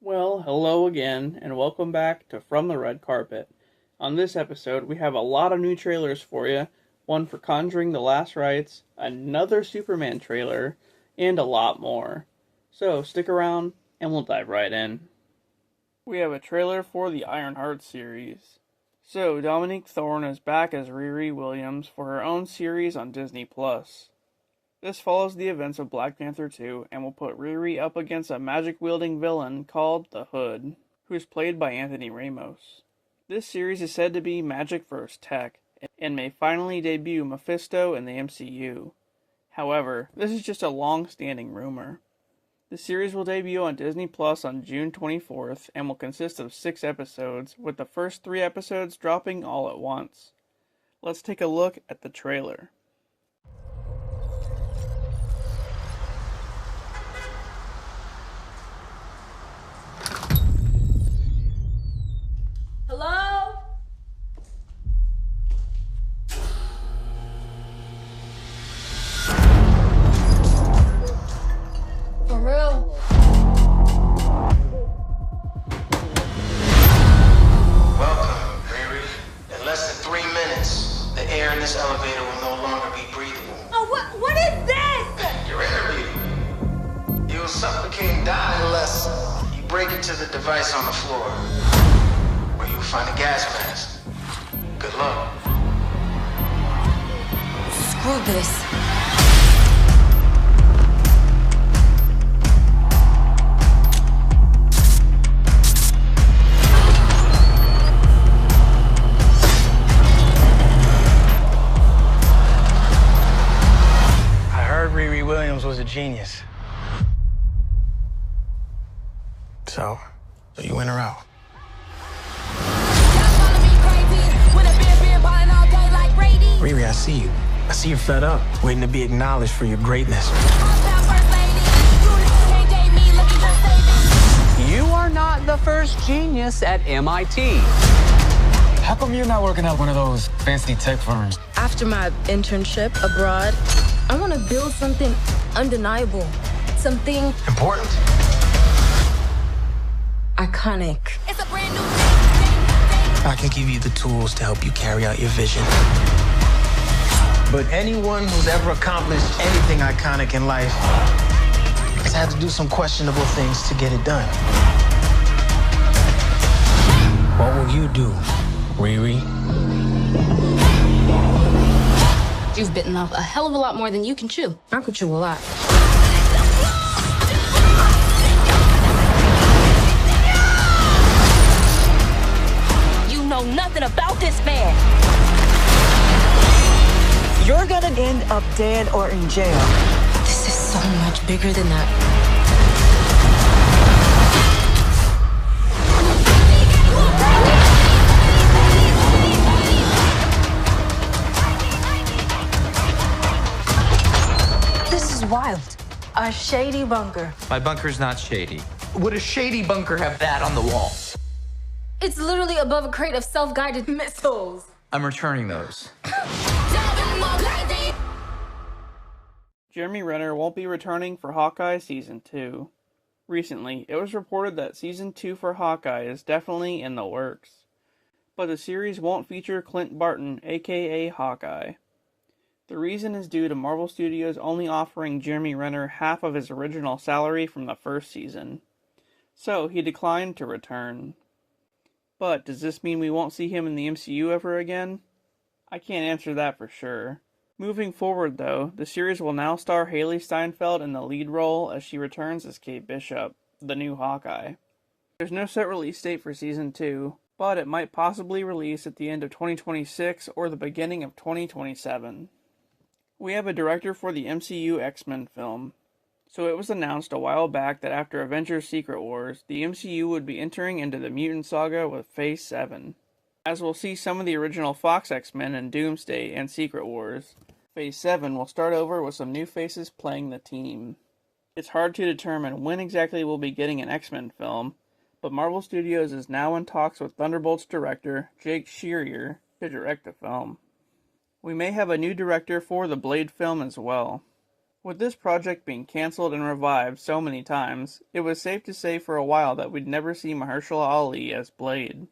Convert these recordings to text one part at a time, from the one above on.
Well, hello again, and welcome back to From the Red Carpet. On this episode, we have a lot of new trailers for you. One for Conjuring the Last Rites, another Superman trailer, and a lot more. So, stick around, and we'll dive right in. We have a trailer for the Ironheart series. So, Dominique Thorne is back as Riri Williams for her own series on Disney+. This follows the events of Black Panther 2 and will put Riri up against a magic-wielding villain called the Hood, who is played by Anthony Ramos. This series is said to be Magic vs. Tech, and may finally debut Mephisto in the MCU. However, this is just a long-standing rumor. The series will debut on Disney Plus on June 24th and will consist of 6 episodes, with the first 3 episodes dropping all at once. Let's take a look at the trailer. Hello? For real? Welcome, Riri. In less than 3 minutes, the air in this elevator will no longer be breathable. Oh, what is this? Your interview. You'll suffocate, die unless you break into the device on the floor, where you'll find a gas mask. Good luck. Screw this. I heard Riri Williams was a genius. So you in or out? Riri, I see you. I see you're fed up, waiting to be acknowledged for your greatness. You are not the first genius at MIT. How come you're not working at one of those fancy tech firms? After my internship abroad, I want to build something undeniable. Something Important? iconic. It's a brand new I can give you the tools to help you carry out your vision. But anyone who's ever accomplished anything iconic in life has had to do some questionable things to get it done. What will you do, Riri? You've bitten off a hell of a lot more than you can chew. I could chew a lot. You know nothing about this man. You're gonna end up dead or in jail. This is so much bigger than that. This is wild. A shady bunker. My bunker's not shady. Would a shady bunker have that on the wall? It's literally above a crate of self-guided missiles. I'm returning those. Jeremy Renner won't be returning for Hawkeye Season 2. Recently, it was reported that Season 2 for Hawkeye is definitely in the works. But the series won't feature Clint Barton, aka Hawkeye. The reason is due to Marvel Studios only offering Jeremy Renner half of his original salary from the first season. So, he declined to return. But does this mean we won't see him in the MCU ever again? I can't answer that for sure. Moving forward, though, the series will now star Haley Steinfeld in the lead role as she returns as Kate Bishop, the new Hawkeye. There's no set release date for Season 2, but it might possibly release at the end of 2026 or the beginning of 2027. We have a director for the MCU X-Men film. So it was announced a while back that after Avengers Secret Wars, the MCU would be entering into the mutant saga with Phase 7. As we'll see some of the original Fox X-Men in Doomsday and Secret Wars, Phase 7 will start over with some new faces playing the team. It's hard to determine when exactly we'll be getting an X-Men film, but Marvel Studios is now in talks with Thunderbolts director Jake Shearier to direct the film. We may have a new director for the Blade film as well. With this project being cancelled and revived so many times, it was safe to say for a while that we'd never see Mahershala Ali as Blade.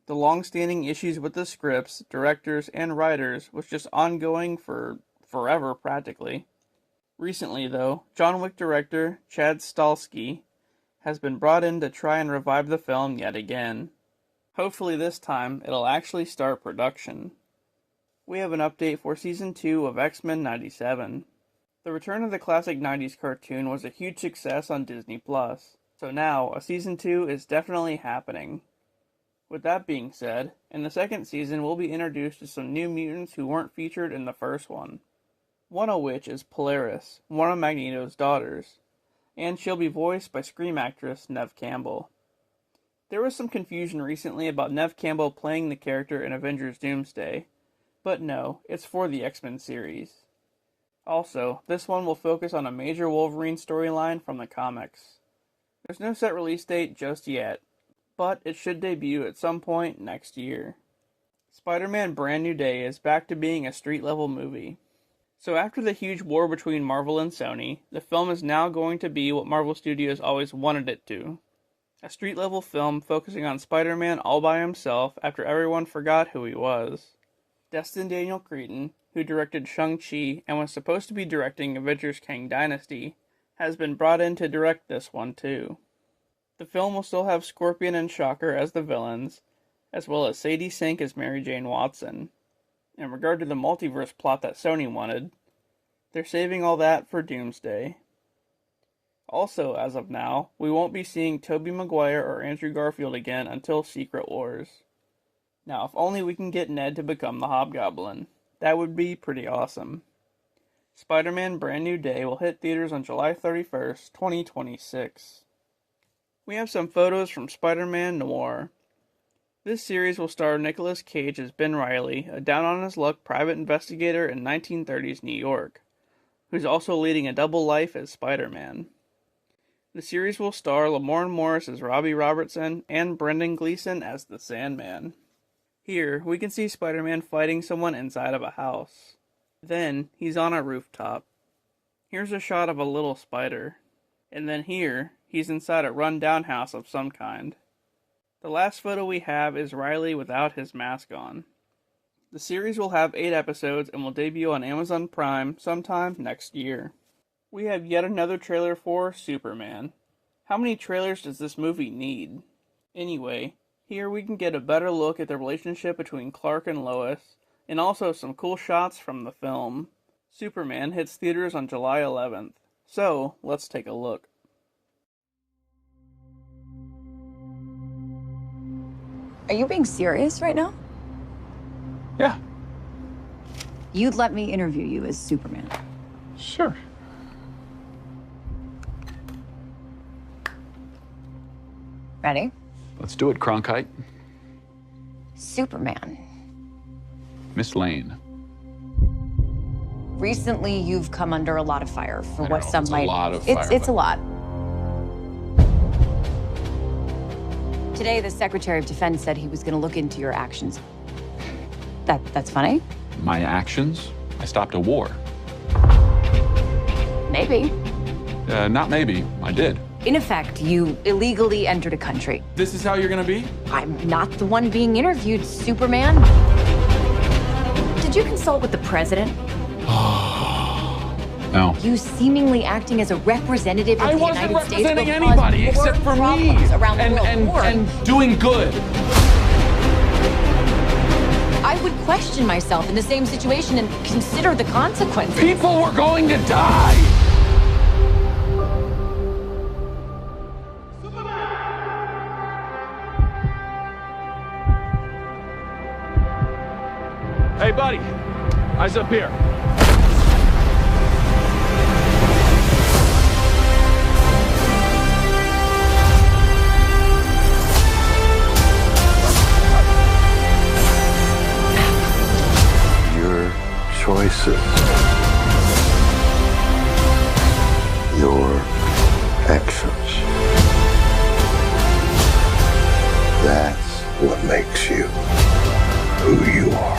The long-standing issues with the scripts, directors, and writers was just ongoing for forever practically. Recently though, John Wick director Chad Stahelski has been brought in to try and revive the film yet again. Hopefully this time it'll actually start production. We have an update for Season 2 of X-Men 97. The return of the classic 90s cartoon was a huge success on Disney+, so now a Season 2 is definitely happening. With that being said, in the second season we'll be introduced to some new mutants who weren't featured in the first one. One of which is Polaris, one of Magneto's daughters, and she'll be voiced by Scream actress Neve Campbell. There was some confusion recently about Neve Campbell playing the character in Avengers Doomsday, but no, it's for the X-Men series. Also, this one will focus on a major Wolverine storyline from the comics. There's no set release date just yet, but it should debut at some point next year. Spider-Man Brand New Day is back to being a street-level movie. So after the huge war between Marvel and Sony, the film is now going to be what Marvel Studios always wanted it to. A street-level film focusing on Spider-Man all by himself after everyone forgot who he was. Destin Daniel Cretton, who directed Shang-Chi and was supposed to be directing Avengers Kang Dynasty, has been brought in to direct this one too. The film will still have Scorpion and Shocker as the villains, as well as Sadie Sink as Mary Jane Watson. In regard to the multiverse plot that Sony wanted, they're saving all that for Doomsday. Also, as of now, we won't be seeing Tobey Maguire or Andrew Garfield again until Secret Wars. Now, if only we can get Ned to become the Hobgoblin. That would be pretty awesome. Spider-Man Brand New Day will hit theaters on July 31st, 2026. We have some photos from Spider-Man Noir. This series will star Nicolas Cage as Ben Reilly, a down-on-his-luck private investigator in 1930s New York, who's also leading a double life as Spider-Man. The series will star Lamorne Morris as Robbie Robertson and Brendan Gleeson as the Sandman. Here, we can see Spider-Man fighting someone inside of a house. Then, he's on a rooftop. Here's a shot of a little spider. And then here, he's inside a run-down house of some kind. The last photo we have is Riley without his mask on. The series will have 8 episodes and will debut on Amazon Prime sometime next year. We have yet another trailer for Superman. How many trailers does this movie need? Anyway, here we can get a better look at the relationship between Clark and Lois, and also some cool shots from the film. Superman hits theaters on July 11th, so let's take a look. Are you being serious right now? Yeah, You'd let me interview you as Superman. sure. Ready? Let's do it, Cronkite. Superman. Miss Lane. Recently, you've come under a lot of fire for I what know, some it's a might. lot of it's fire, a but- lot. Today, the Secretary of Defense said he was going to look into your actions. That's funny? My actions? I stopped a war. Maybe. Not maybe. I did. In effect, you illegally entered a country. This is how you're gonna be? I'm not the one being interviewed, Superman. Did you consult with the president? No. You seemingly acting as a representative of I the wasn't United States will representing cause anybody more except for me. problems around the world. More. And doing good. I would question myself in the same situation and consider the consequences. People were going to die. Hey, buddy. Eyes up here. Your choices, your actions. That's what makes you who you are.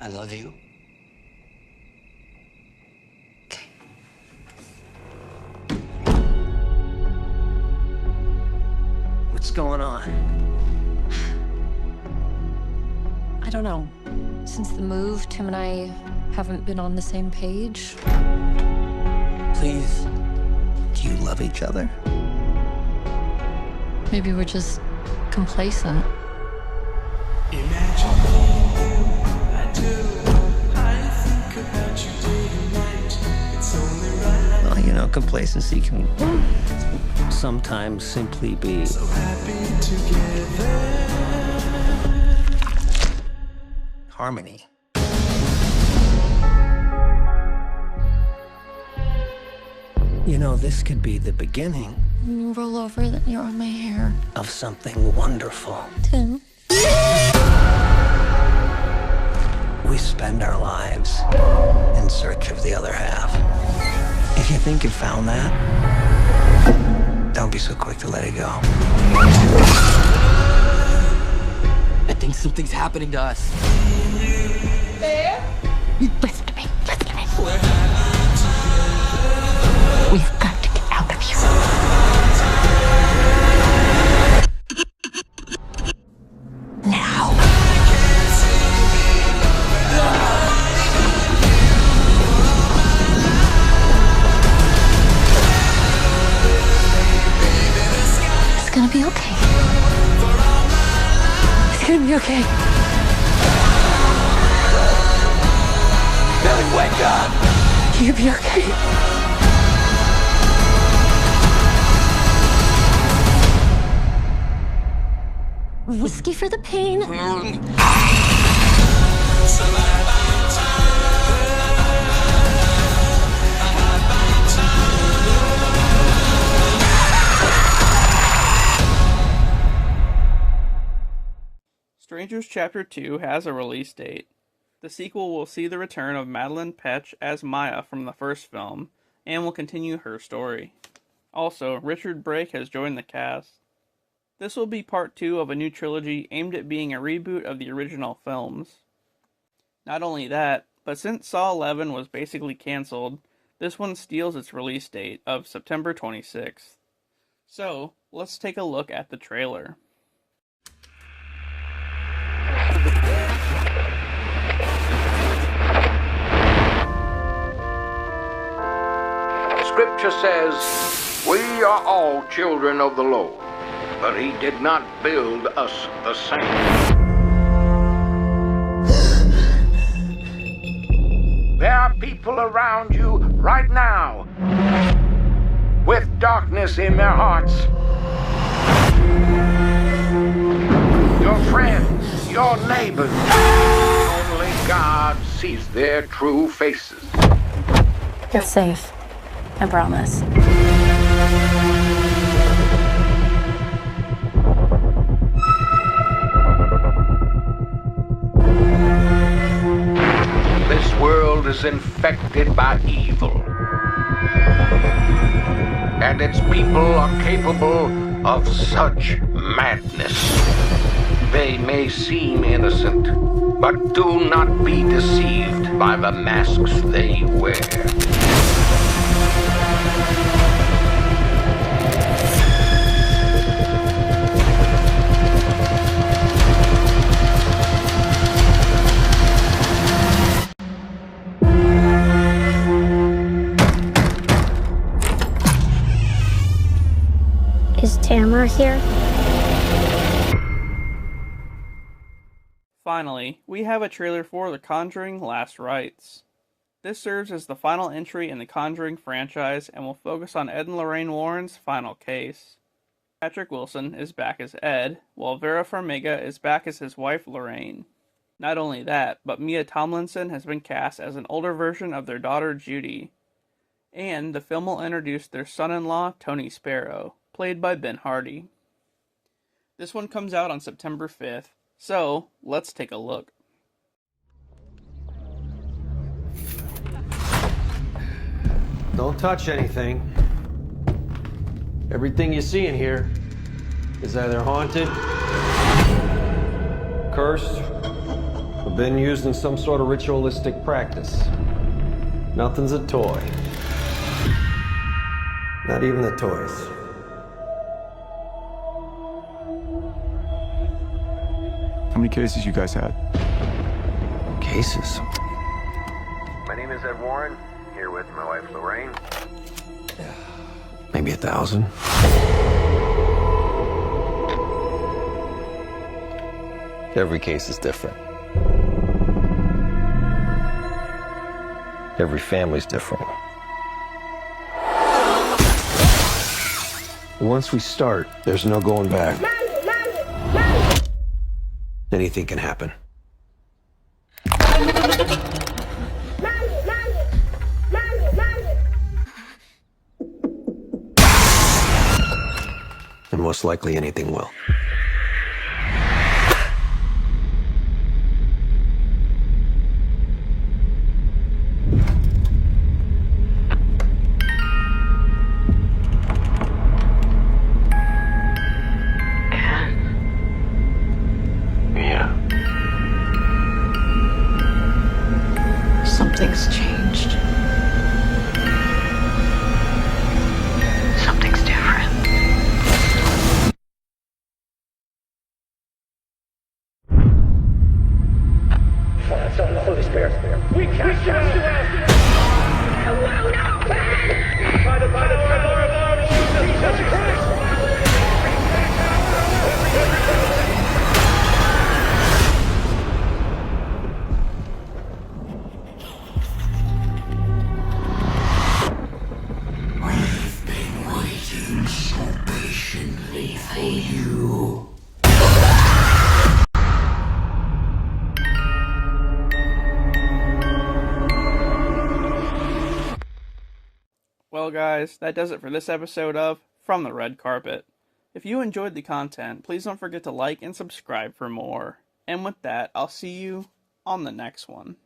I love you. What's going on? I don't know. Since the move, Tim and I haven't been on the same page. Please, do you love each other? Maybe we're just complacent. Well, you know, complacency can sometimes simply be so happy together. Harmony. You know, this could be the beginning. When you roll over, then you're on my hair. Of something wonderful. Tim. We spend our lives in search of the other half. If you think you found that, don't be so quick to let it go. I think something's happening to us. There? Listen to me. Listen to me. We've got to get out of here. Now. It's gonna be okay. It's gonna be okay. Billy, wake up! You'll be okay. Whiskey for the pain. Strangers Chapter 2 has a release date. The sequel will see the return of Madeline Petch as Maya from the first film, and will continue her story. Also, Richard Brake has joined the cast. This will be part 2 of a new trilogy aimed at being a reboot of the original films. Not only that, but since Saw 11 was basically cancelled, this one steals its release date of September 26th. So, let's take a look at the trailer. Scripture says, "We are all children of the Lord, but he did not build us the same." There are people around you right now with darkness in their hearts. Your friends, your neighbors. Only God sees their true faces. You're safe. I promise. This world is infected by evil. And its people are capable of such madness. They may seem innocent, but do not be deceived by the masks they wear. Is Tamara here? Finally, we have a trailer for The Conjuring: Last Rites. This serves as the final entry in the Conjuring franchise and will focus on Ed and Lorraine Warren's final case. Patrick Wilson is back as Ed, while Vera Farmiga is back as his wife Lorraine. Not only that, but Mia Tomlinson has been cast as an older version of their daughter Judy. And the film will introduce their son-in-law Tony Sparrow, played by Ben Hardy. This one comes out on September 5th, so let's take a look. Don't touch anything. Everything you see in here is either haunted, cursed, or been used in some sort of ritualistic practice. Nothing's a toy. Not even the toys. How many cases you guys had? Cases? My name is Ed Warren, here with my wife Lorraine. Maybe 1,000. Every case is different. Every family's different. Once we start, there's no going back. Anything can happen. And most likely anything will. Something's changed. Something's different. Son of the Holy Spirit, we cast you out! You will not pass! By the power of our Lord Jesus Christ! We've been waiting so patiently for you. Well guys, that does it for this episode of From the Red Carpet. If you enjoyed the content, please don't forget to like and subscribe for more. And with that, I'll see you on the next one.